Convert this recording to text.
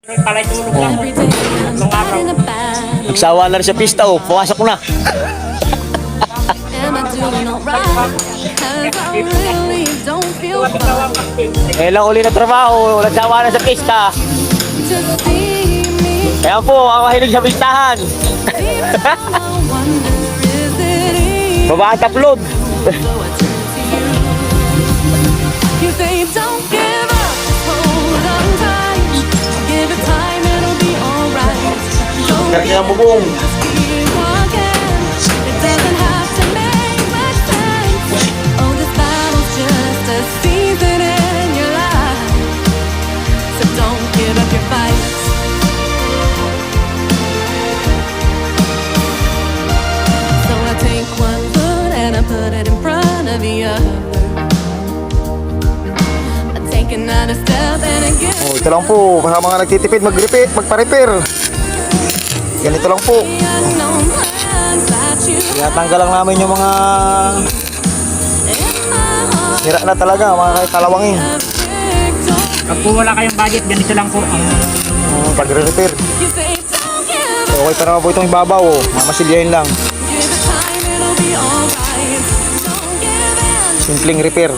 Palay tulog lang. Nung araw. Nagsawa na rin sa pista, oh. Pumasok na. Kailang uli na trabaho, nagsawa na sa pista. Kaya po, ako mahilig sa pistahan. Babae upload. You say don't give up, hold on tight. Give it time, it'll be alright. Don't Kaya ang bubong. just keep walking. It doesn't have to make much sense. Oh, this battle's just a season in your life. So don't give up your fight. So I take one foot and I put it in front of the other. Another step and again. Oh, ito lang po, sa mga nagtitipid magpa-repair. Ganito lang po. Tinatanggal lang namin yung mga sira na talaga, mga kalawangin. Pag po wala kayong budget, ganito lang po ang Pag-repair. Okay pa naman po itong ibabaw, oh. Mamasilyahin lang. Simpleng repair.